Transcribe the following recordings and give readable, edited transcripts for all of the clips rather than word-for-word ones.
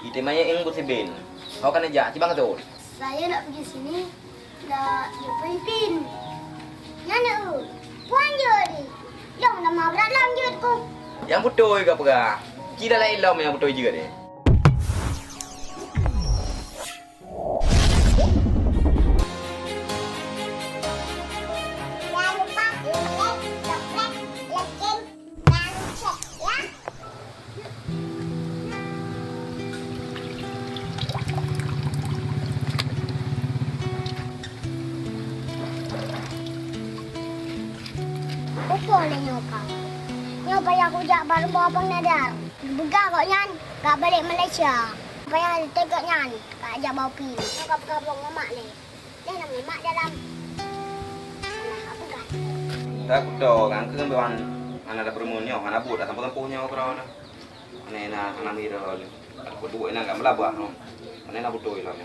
Ite maya ing bersibin. Kau kan aja, cibang tu. Saya nak pergi sini, nak pemimpin. Yana puan je ni. Yang nama berat lanjut ku. Yang betul ke apa? Kira lain lam yang betul juga deh. Jangan lupa like, subscribe, like, dan share ya. Apa ni nyoka? Nyoka yang aku jak baru bawa abang nadar. Begah kok nyan, gak balik Malaysia. Apa yang ada tegak nyan, gak ajak bawa pi. Nyoka bergabung sama mak ni. Dia nak mak dalam. Alah, apa kan? Tak betul kan ke kawan anak ada permunyo, anak buat sampai tempuhnya kau na. Anak anak mira. Aku dua nak melabah no. Anak betul lah.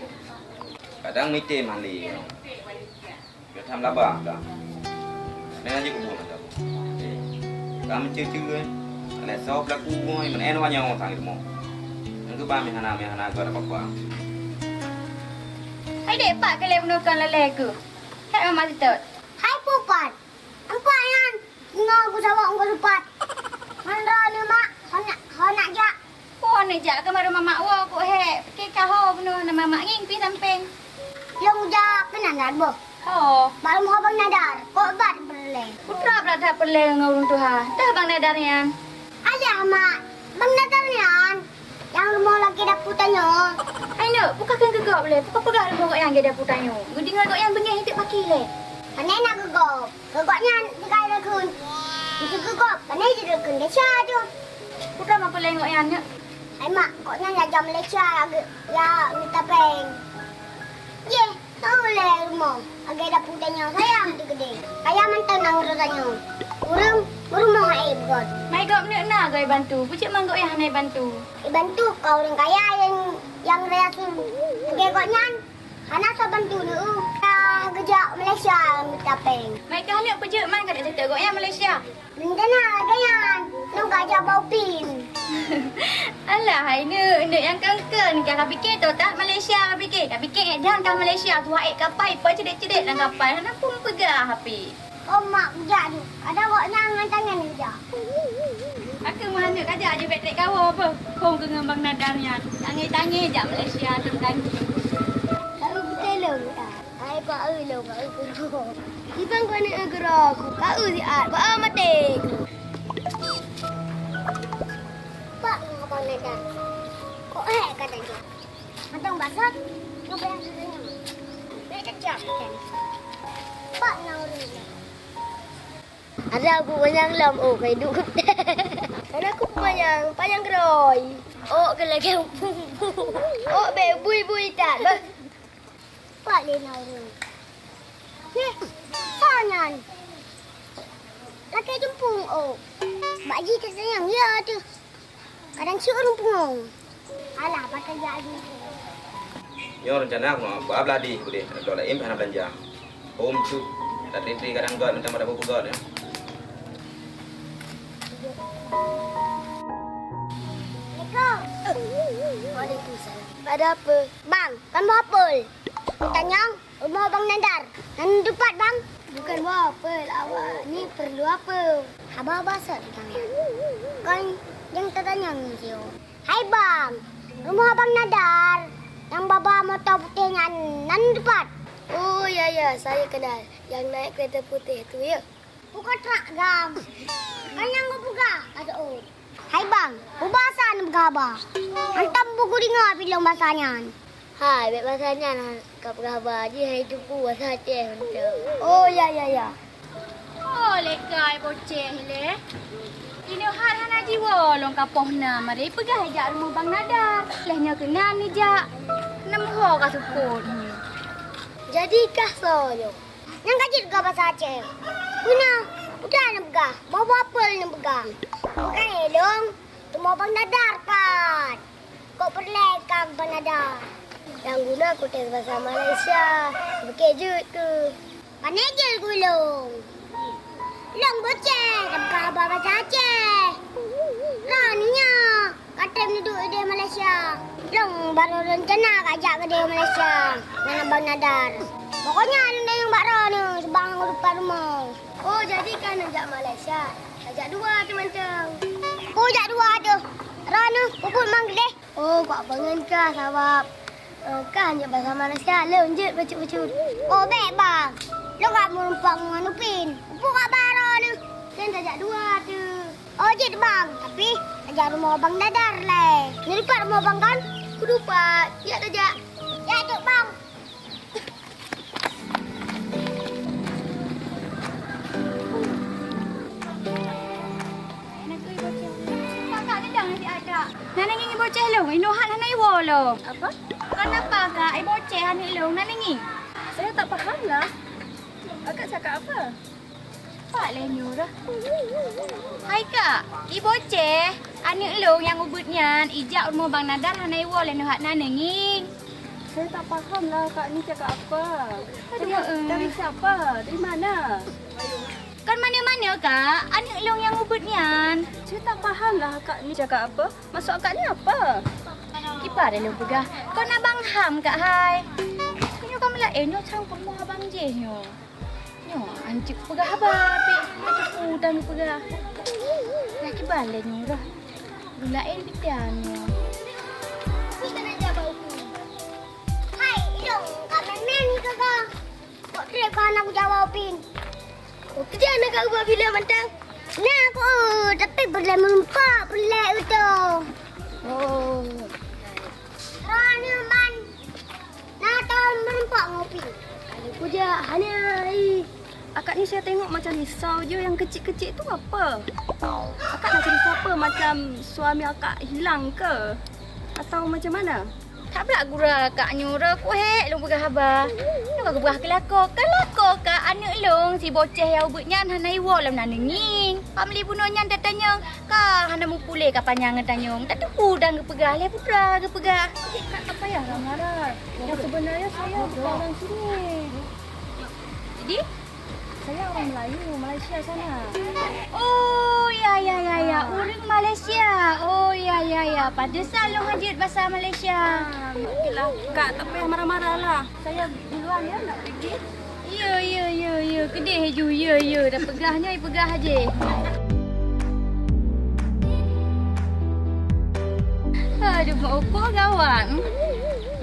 Kadang mite mandi. Diaทำ labah dah. Anak aja kubur tak. Kami cuci-cuci. Anak sop laku moi, mana eno banyak orang sangat mau. Angku ba mi hana kau ada apa-apa. Hai dek pak kalian menukan lelai ke? Hai mama sitot. Hai pupat. Empat yan. Ngau aku sawak engkau supat. Mandra ni mak. Kau nak jak. Oh ni jak ke maru mama wa ko he. Ke ka ho penuh nama mak nging pi samping. Yang jak kena nak boh. Oh, Baru mau abang nadar. Kok bat berleng. putra berada peleng ngurung tu ha. Dah bang nedarnya. Ayah mak. Bang nadar ni an. Yang rumah laki dapur tanya. Ai no, buka kan gegak boleh. Buka pegang rumah kok yang dia dapur tanya. Gudi ngau kok yang bengih hidup pakai le. Panai nak gegop. Gegopnya dekat rekun. Itu gegop. Panai je rekun. Dia syah tu. Putra mak peleng kok yang ne. Hai mak. Koknya nak jam Malaysia. Ya, minta peng. Ye, tahu le rumah. Agak dapur tanya. Sayang tu gede. Kaya mantan nang tanya. Urung mau hai buat. Mai gop ne na gai bantu. Pucuk mang kok yang hanai bantu. Bantu kau orang kaya yang raya tu. Pergi koknya. Hana sa bantu ni. Kerja Malaysia minta peng. Mai kah ne pucuk mang kada cerita kok yang Malaysia. Minta nak kayan. Nung gajah bau pin. Alah, hai ne yang kengkeng. Kau fikir tu tak Malaysia kau fikir. Kau fikir jangan kau Malaysia tu haik kapal pa cedek-cedek dalam kapal. Hana pun pegah api. Oh mak kerja tu. Ada koknya dengan tangan kerja. Aku mana kajak je baterai kau apa. Kau ke ngembang nadarnya. Tangi-tangi je Malaysia tentang. Kau betelong tak? Hai kau lo kau. Ibang kau ni gerak. Kau si at. Kau mati. Pak ngabang nadar. Kok kata dia. Matang basah. Ngapa yang susahnya? Baik kecap kan. Pak nang urus. Ada aku banyak lam. Oh, kau hidup. Ada aku panjang geroy. Oh, kelagi oh, bui tak. Pak Lena urus. Ni, sanyan. Laki jumpung. Oh, Mak Ji tak sayang. Ya tu. Kadang si orang pungong. Alah, pakai jadi. Yo rencana aku mau belah di boleh. Dolar im hana belanja. Home tu. Tak tri kadang gad macam ada apa gad ya. Waalaikumsalam. Ada apa? Bang, kan bawa apa? Tanya, rumah Bang Nadar. Nan depan bang. Bukan bawa apa awak. Ni perlu apa? Abah basah tanya. Kan yang tertanya ni Zio. Hai bang, rumah Bang Nadar. Yang baba motor putih nan depan. Oh ya, saya kenal. Yang naik kereta putih tu ya. Bukan truk gam. Kan yang kau buka. Ada oh. Hai bang, bahasa ni berkhabar. Hantam buku dengar bilang bahasanya. Hai, bet bahasanya kau berkhabar je. Hai jumpa bahasa Aceh. Oh ya. Oh, lekai boceh le. Ini hal hana jiwa long kapoh na. Mari pergi ajak rumah Bang Nadar. Lehnya kena ni jak. Nama ho ka support ni. Jadikah soyo? Yang kajit ke bahasa Aceh. Guna, udah nak begah. Mau apa nak begah? Bukan elong. Tu mau Bang Nadar kan. Kau perlekang Bang Nadar. Yang guna aku tes bahasa Malaysia. Berkejut tu. Panegel gulung. Long boceh. Dah berkhabar bahasa Aceh. Raninya. Kata duduk di Malaysia. Long baru rencana ajak ke dia Malaysia dengan Abang Nadar. Pokoknya ada yang bakra ni sebang depan rumah. Oh, jadi kan ajak Malaysia. Ajak dua teman-teman. Oh, ajak dua tu. Rana, puput mang deh. Oh, kau bangun ke sabab. Kan ajak bahasa Malaysia. Lonjut bacuk-bacuk. Oh, baik bang. Lo tak merumpang dengan Upin. Puput kat bakra ni. Kan ajak dua tu. Oh, jid bang. Tapi ajak rumah Abang Nadar lah. Ni dekat rumah bang kan? Aku lupa. Ya, ajak. Ya, tu bang. Nana ngi boceh lo, ino hal hanai wo lo. Apa? Kenapa kak? Ai boceh hanai lo, nana ngi. Saya tak faham lah. Akak cakap apa? Pak le nyurah. Hai kak, i boceh anak lo yang ubutnya ijak rumah Bang Nadar hanai wo le no hak nana ngi. Saya tak faham lah kak ni cakap apa. Dari siapa? Dari mana? Kan mana-mana kak, anak lo yang ubutnya. Saya tak faham lah kak ni cakap apa. Maksud akak ni apa? Kipa dah lo pegah. Kau nak bang ham kak hai. Kau kamu lah nyo cang kamu abang je nyo. Nyo anjik pegah abang pe. Kau udah lu pegah. Laki balik nyo dah. Gula pian nyo. Kita nak jawab aku. Hai, Idong. Kak Memen ke kau? Kok trip kan aku jawabin? Oh, kerja nak kau buat filem mantang. Nah, aku tapi boleh melumpat, boleh itu. Oh. Rana man. Nah, tahu melumpat ngopi. Kalau kerja hanya Akak ni saya tengok macam risau je. Yang kecil-kecil tu apa? Akak nak cerita apa? Macam suami akak hilang ke? Atau macam mana? Tak pula gura kak nyura ku hek long pegah abah. Lu kak pegah kelako. Kelako kak anak long si boceh yang ubutnya hanai wo lam nan nging. Pamli punonya datanya ka hana mu pulih ka panjang tanyong. Tak tu dang pegah le putra ke pegah. Kak apa ya marah? Yang sebenarnya saya bukan orang sini. Jadi Saya orang Melayu, Malaysia sana. oh ya. Orang Malaysia. Oh ya. Pantesan long hajat bahasa Malaysia. Okeylah, Kak tak payah marah-marah lah. Saya duluan ya nak pergi. Ya. Kedih ju ya. Dah pegahnya ai pegah aje. Aduh, mau apa kawan?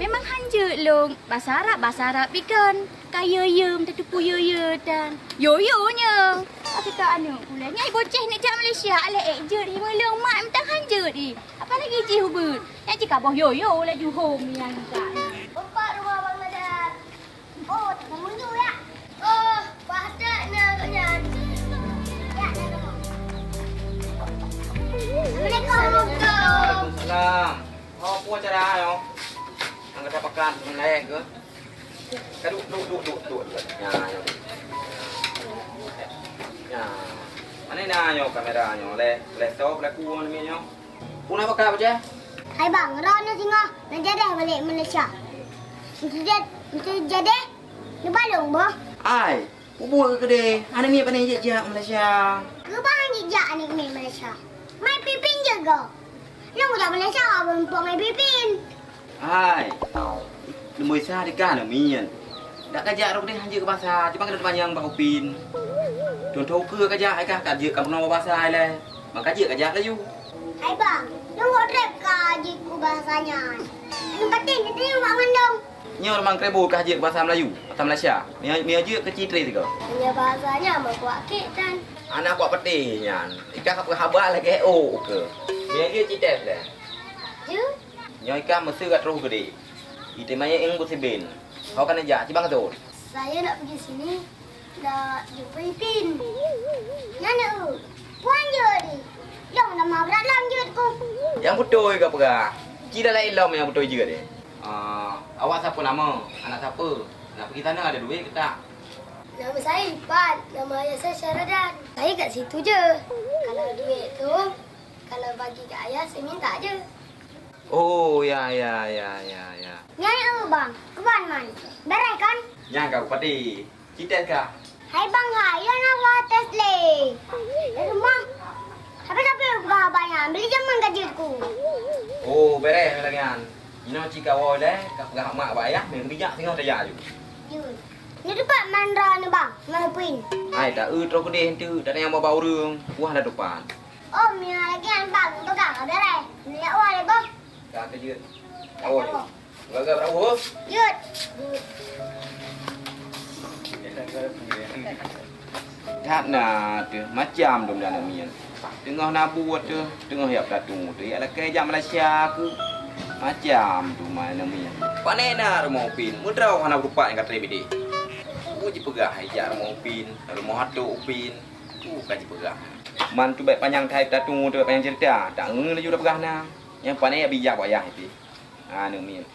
Memang hanjut long. Bahasa Arab ikan. Kaya yem, tetepu ya dan yo-yo-nya. Tapi tak anu, ulangnya ai boceh nak jak Malaysia, ala ejut hi melong mak mentang hanjut ni. Apa lagi ji hubut? Yang jika boh yo-yo la ju home yang kak. Bapak rumah Abang Nadar. Oh, tak mundur ya. Oh, patut nak katnya. Ya, Assalamualaikum. Waalaikumsalam. Oh, puan cara ayo. Angkat dapakan naik ke? Duduk. Ya. Mana ni ayo kamera ayo. Laptop la kuon ni ayo. Pun apa kah baca? Hai bang, Rana singa nak jadi balik Malaysia. Mesti jadi. Ni balong boh. Ai, buat ke deh. Ana mi apa ni je Malaysia. Ke bang jejak ni Malaysia. Mai pipin jaga. Long udah Malaysia abang pok mai pipin. Ai. Lemui sa di kan mi yan. Dak kajak rok deh hanje ke bahasa. Cuma kena panjang bah upin. Don thau ke kajak ai kah kajak kampung nama bahasa ai le. Mak kajak lah you. Hai bang, long trip kaji ku bahasanya. Yang penting kita rumah mandong. Nyo mang krebu kajak bahasa Melayu atau Malaysia. Mi aja ke citri tiga. Hanya bahasanya mau kuat dan Anak kuat peti nyan. Ika apa khabar lagi o ke. Mi aja citet le. je. Nyo ika mesti kat roh gede. Ite maya eng bu sibin. Kau kan aja cibang tu. Saya nak pergi sini nak jumpa Ipin. Nana puan je ni. Long nama berat lanjut ku. Yang betul ke apa? Kira lain lom yang betul juga deh. Awak siapa nama? Anak siapa? Nak pergi sana ada duit ke tak? Nama saya Ipan. Nama ayah saya Syaradan. Saya kat situ je. Kalau duit tu, kalau bagi kat ayah, saya minta je. Oh, ya. Nyai bang, keban man. Berai kan? Yang kau pati. Citet kah? Hai bang, hai. Yang nak buat tes le. Rumah. Tapi buka banyak. Beli jaman gaji ku. Oh, beres lagi kan. Ino cika wo dah, kap gak mak bayah, ni bijak tengok daya ju. Yun. Ni dapat mandra ni bang. Mahapin. Ai tak tro ke deh tu, tak ada yang bawa urang. Wah dah depan. Oh, mina lagi an bang. Pegang ada rai. Ni lek wah le bang. Kak ke jeut. Awo ju. Gak berapa? Yut. That na tu macam dom dalam mian. Tengah nak buat tu, tengah hiap datung tu. Ya lah ke jam Malaysia ke. Macam tu mana mian. Panena rumah upin. Mudrau hana berupa yang kata bidi. Uji pegah hijak rumah upin, rumah hatu upin. Kaji pegah. Man tu baik panjang type datung tu baik panjang cerita. Tak ngel laju dah pegah na. Yang panai bijak bayah itu. Ah, nu mian.